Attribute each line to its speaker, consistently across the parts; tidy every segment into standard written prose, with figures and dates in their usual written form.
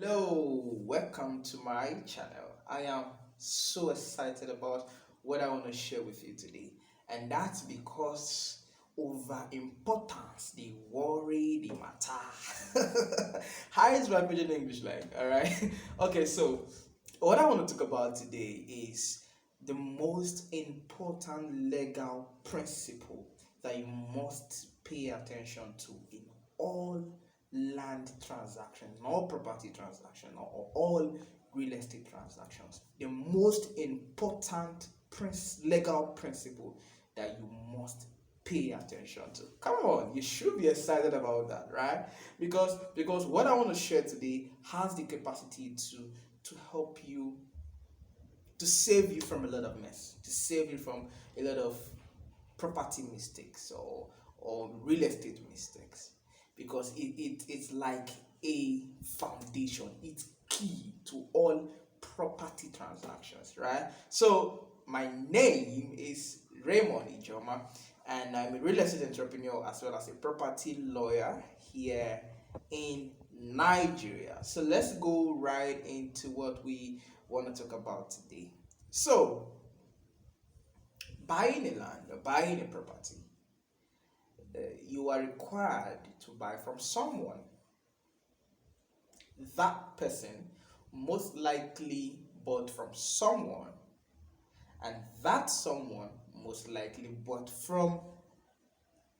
Speaker 1: Hello, welcome to my channel. I am so excited about what I want to share with you today, and that's because over importance, the worry, the matter. How is my pidgin English like? All right. Okay, so what I want to talk about today is the most important legal principle that you must pay attention to in all land transactions, all property transactions, or all real estate transactions. The most important legal principle that you must pay attention to. Come on, you should be excited about that, right? Because what I want to share today has the capacity to help you, to save you from a lot of mess, to save you from a lot of property mistakes or real estate mistakes, because it's like a foundation. It's key to all property transactions, right? So my name is Raymond Ijoma, and I'm a real estate entrepreneur as well as a property lawyer here in Nigeria. So let's go right into what we want to talk about today. So buying a land or buying a property, you are required to buy from someone. That person most likely bought from someone, and that someone most likely bought from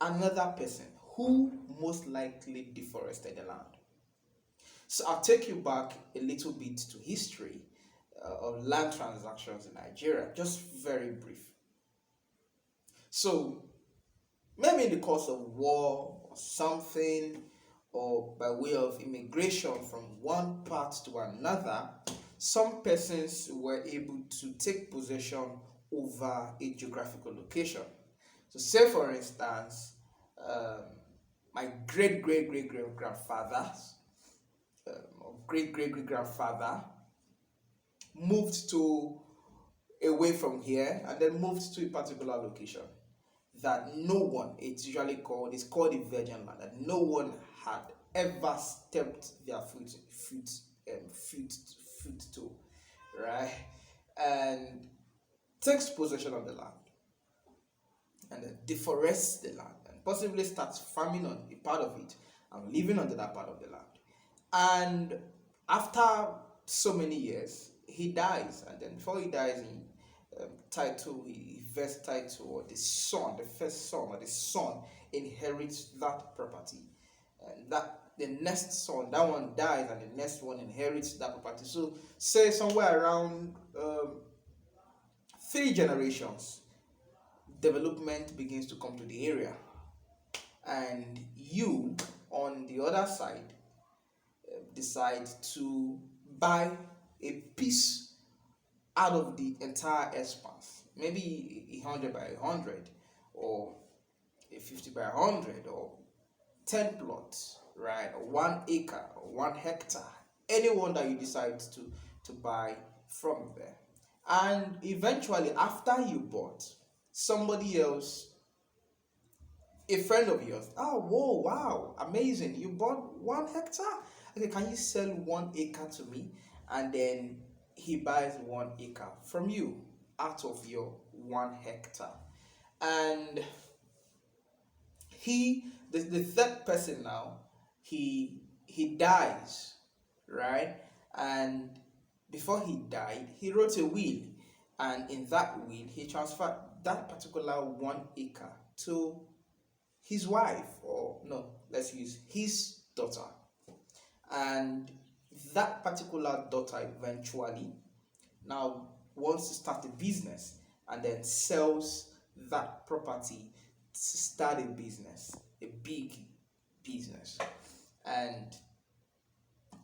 Speaker 1: another person who most likely deforested the land. So I'll take you back a little bit to history of land transactions in Nigeria, just very brief. So maybe in the course of war or something, or by way of immigration from one part to another, some persons were able to take possession over a geographical location. So, say for instance, um, my great great great great grandfather or great great great grandfather moved to away from here and then moved to a particular location that no one, it's called a virgin land, that no one had ever stepped their foot to, right? And takes possession of the land and then deforests the land and possibly starts farming on a part of it and living on that part of the land. And after so many years, he dies, and then before he dies, he vests title, or the son, the first son, or the son inherits that property, and that the next son, that one dies, and the next one inherits that property. So, say somewhere around 3 generations, development begins to come to the area, and you, on the other side, decide to buy a piece out of the entire expanse, maybe 100 by 100, or a 50 by 100, or 10 plots, right, or 1 acre or 1 hectare, anyone that you decide to buy from there. And eventually, after you bought, somebody else, a friend of yours, oh, whoa, wow, amazing, you bought 1 hectare. Okay, can you sell 1 acre to me? And then he buys 1 acre from you out of your 1 hectare. And the third person now, he dies, right? And before he died, he wrote a will, and in that will he transferred that particular 1 acre to his wife, or no, let's use his daughter. And that particular daughter eventually now wants to start a business and then sells that property to start a business, a big business. And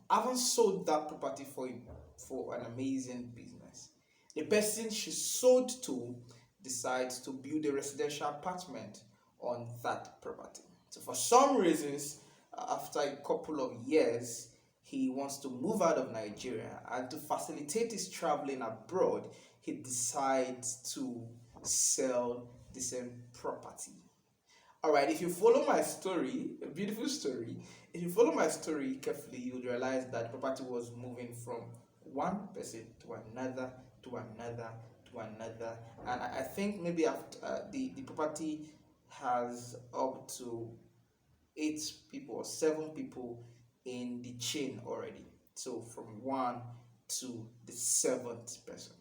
Speaker 1: having sold that property for an amazing business, the person she sold to decides to build a residential apartment on that property. So for some reasons, after a couple of years, he wants to move out of Nigeria, and to facilitate his traveling abroad, he decides to sell the same property. All right, if you follow my story, a beautiful story, if you follow my story carefully, you'll realize that property was moving from one person to another, to another, to another. And I think maybe after the property has up to 8 people or 7 people in the chain already. So from one to the seventh person.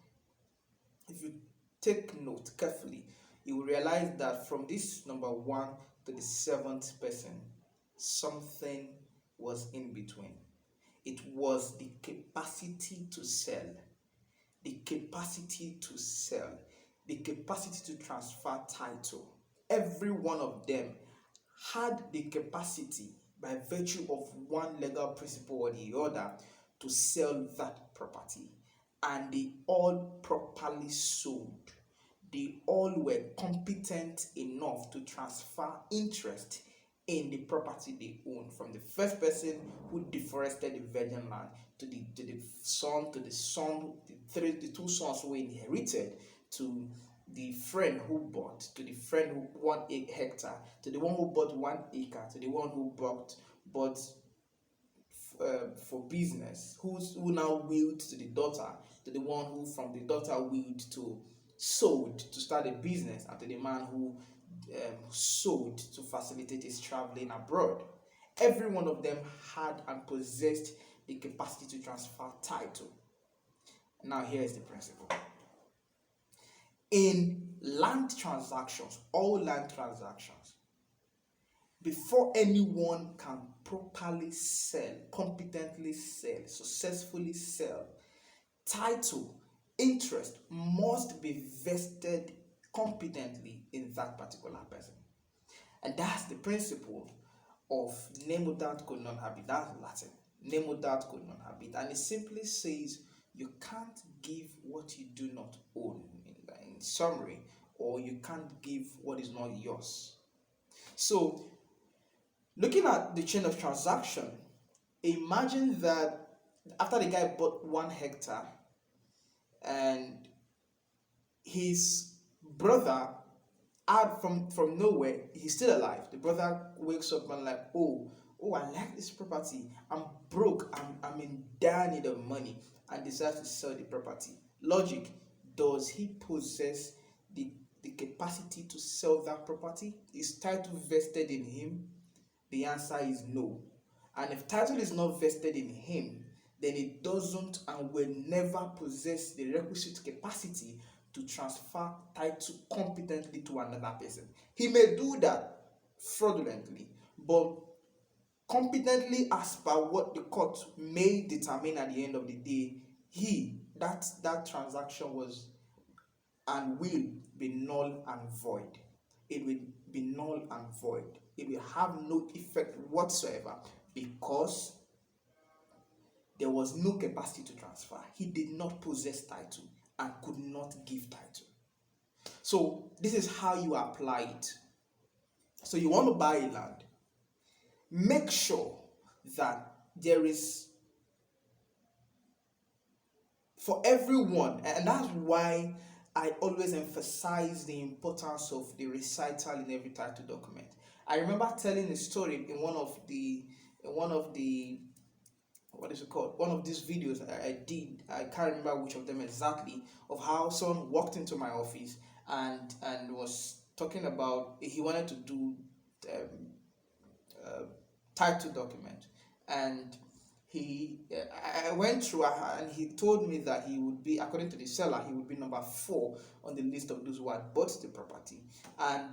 Speaker 1: If you take note carefully, you will realize that from this number one to the seventh person, something was in between. It was the capacity to sell, the capacity to sell, the capacity to transfer title. Every one of them had the capacity, by virtue of one legal principle or the other, to sell that property, and they all properly sold. They all were competent enough to transfer interest in the property they own, from the first person who deforested the virgin land to the son, the two sons who inherited, to the friend who bought, to the friend who 1 hectare, to the one who bought 1 acre, to the one who bought for business, who now willed to the daughter, to the one who from the daughter willed to sold to start a business, and to the man who sold to facilitate his traveling abroad. Every one of them had and possessed the capacity to transfer title. Now here is the principle. In land transactions, all land transactions, before anyone can properly sell, competently sell, successfully sell, title, interest must be vested competently in that particular person. And that's the principle of nemo dat could not habit. That's Latin. Nemo dat could not habit. And it simply says you can't give what you do not own, in summary, or you can't give what is not yours. So, looking at the chain of transaction, imagine that after the guy bought 1 hectare and his brother out from nowhere, he's still alive. The brother wakes up and like, oh, I like this property. I'm broke. I'm in dire need of money, and decides to sell the property. Logic: does he possess the capacity to sell that property? Is title vested in him? The answer is no. And if title is not vested in him, then it doesn't and will never possess the requisite capacity to transfer title competently to another person. He may do that fraudulently, but competently as per what the court may determine at the end of the day, that transaction was and will be null and void. It will be null and void. It will have no effect whatsoever, because there was no capacity to transfer. He did not possess title and could not give title. So this is how you apply it. So you want to buy a land, make sure that there is, for everyone, and that's why I always emphasize the importance of the recital in every title document. I remember telling a story in one of the what is it called? One of these videos I did. I can't remember which of them exactly. Of how someone walked into my office and was talking about he wanted to do title document, and I went through and he told me that he would be, according to the seller, he would be number 4 on the list of those who had bought the property. And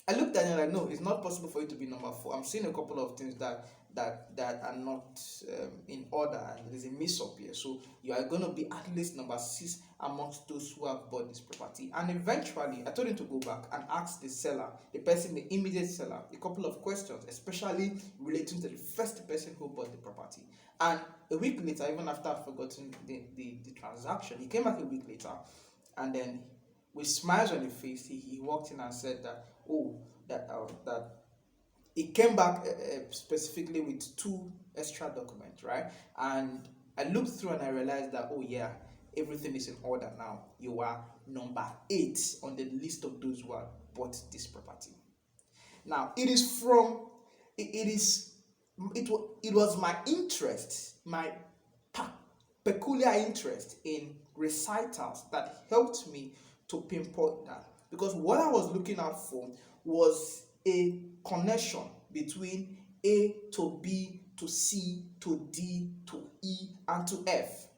Speaker 1: I looked at it like, no, it's not possible for you to be number 4. I'm seeing a couple of things that are not in order, and there's a mix up here. So you are going to be at least number 6 amongst those who have bought this property. And eventually, I told him to go back and ask the seller, the person, the immediate seller, a couple of questions, especially relating to the first person who bought the property. And a week later, even after I'd forgotten the transaction, he came back a week later, and then with smiles on his face, he walked in and said that, that he came back specifically with 2 extra documents, right? And I looked through and I realized that, oh yeah, everything is in order now. You are number 8 on the list of those who have bought this property. Now, it is from it is it was my interest, my peculiar interest in recitals that helped me to pinpoint that, because what I was looking out for was a connection between A to B to C to D to E and to F,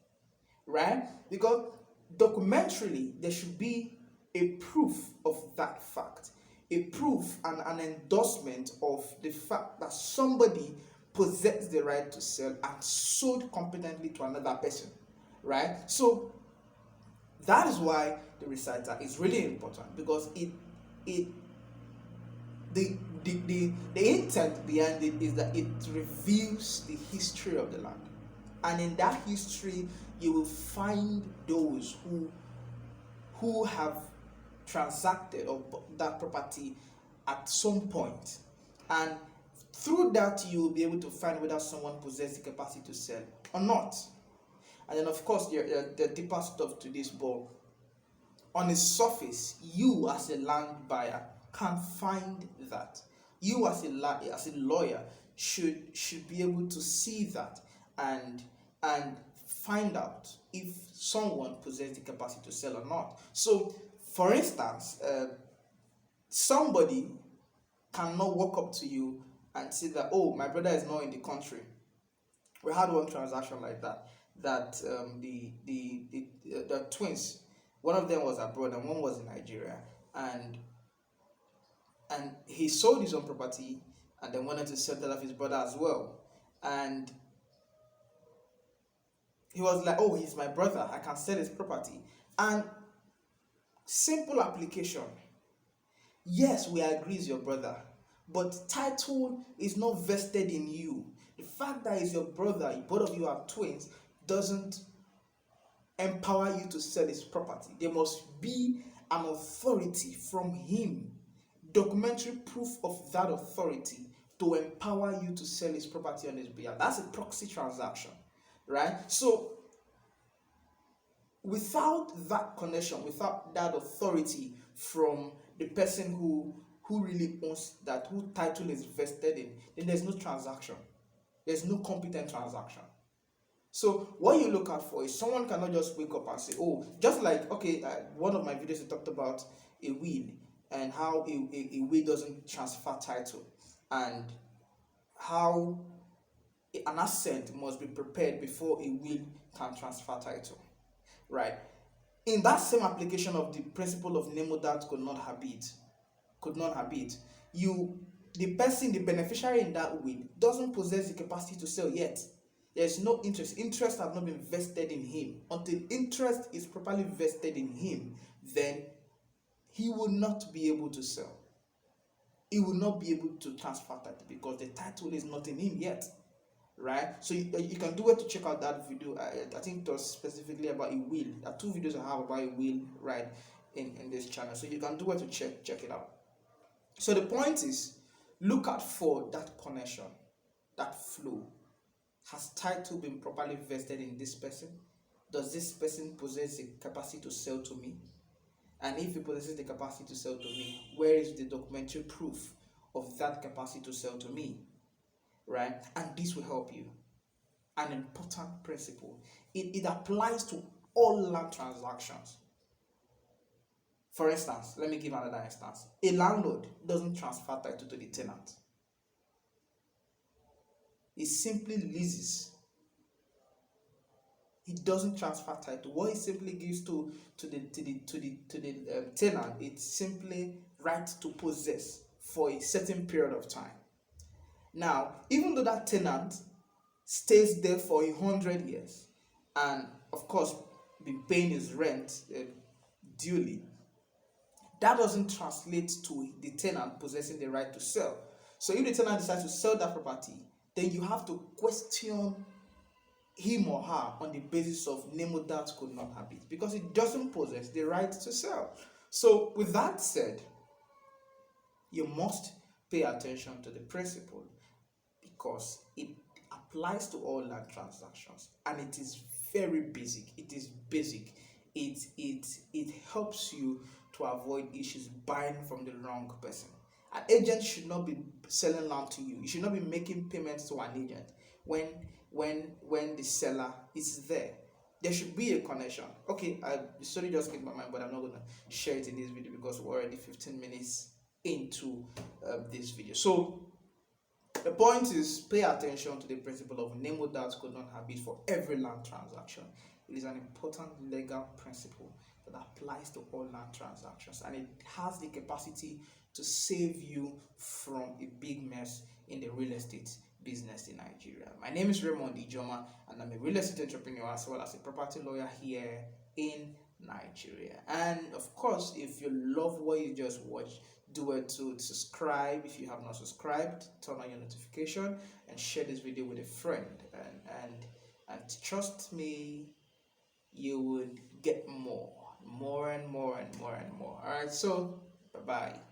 Speaker 1: right? Because documentarily there should be a proof of that fact, a proof and an endorsement of the fact that somebody possessed the right to sell and sold competently to another person, right? So that is why the reciter is really important, because it the intent behind it is that it reveals the history of the land, and in that history you will find those who have transacted or bought that property at some point, and through that you will be able to find whether someone possesses the capacity to sell or not. And then of course the deeper stuff to this, but on the surface you as a land buyer can find that. You as a lawyer should be able to see that and find out if someone possesses the capacity to sell or not. So for instance, somebody cannot walk up to you and say that, oh, my brother is not in the country. We had one transaction like that, that the twins, one of them was abroad and one was in Nigeria, and he sold his own property and then wanted to sell that of his brother as well. And he was like, oh, he's my brother, I can sell his property. And simple application, yes, we agree he's your brother, but title is not vested in you. The fact that he's your brother, both of you are twins, doesn't empower you to sell his property. There must be an authority from him, documentary proof of that authority to empower you to sell his property on his behalf. That's a proxy transaction, right? So without that connection, without that authority from the person who really owns that, who title is vested in, then there's no transaction. There's no competent transaction. So what you look out for is someone cannot just wake up and say, oh, just like, okay, one of my videos I talked about a will and how a will doesn't transfer title, and how an assent must be prepared before a will can transfer title, right? In that same application of the principle of nemo that could not habit, the person, the beneficiary in that will, doesn't possess the capacity to sell yet. There's no interest. Interest has not been vested in him. Until interest is properly vested in him, then he will not be able to sell. He will not be able to transfer title because the title is not in him yet, right? So you can do it to check out that video. I think it was specifically about a will. There are two videos I have about a will, right, in this channel. So you can do it to check it out. So the point is, look out for that connection, that flow. Has title been properly vested in this person? Does this person possess the capacity to sell to me? And if he possesses the capacity to sell to me, where is the documentary proof of that capacity to sell to me? Right? And this will help you. An important principle. It applies to all land transactions. For instance, let me give another instance. A landlord doesn't transfer title to the tenant. He simply leases. He doesn't transfer title. What he simply gives to the tenant, it's simply right to possess for a certain period of time. Now, even though that tenant stays there for 100 years, and of course be paying his rent duly, that doesn't translate to the tenant possessing the right to sell. So if the tenant decides to sell that property, then you have to question him or her on the basis of nemo that could not have it, because it doesn't possess the right to sell. So with that said, you must pay attention to the principle, because it applies to all land transactions, and it is very basic. It is basic. It helps you to avoid issues buying from the wrong person. An agent should not be selling land to you. You should not be making payments to an agent when when the seller is there. There should be a connection. Okay, the story just came to my mind, but I'm not gonna share it in this video because we're already 15 minutes into this video. So the point is, pay attention to the principle of name without could not have it for every land transaction. It is an important legal principle that applies to all land transactions, and it has the capacity to save you from a big mess in the real estate business in Nigeria. My name is Raymond Ijoma, and I'm a real estate entrepreneur as well as a property lawyer here in Nigeria. And of course, if you love what you just watched, do it to subscribe if you have not subscribed, turn on your notification, and share this video with a friend, and trust me, you would get more and more and more and more. All right, so bye bye.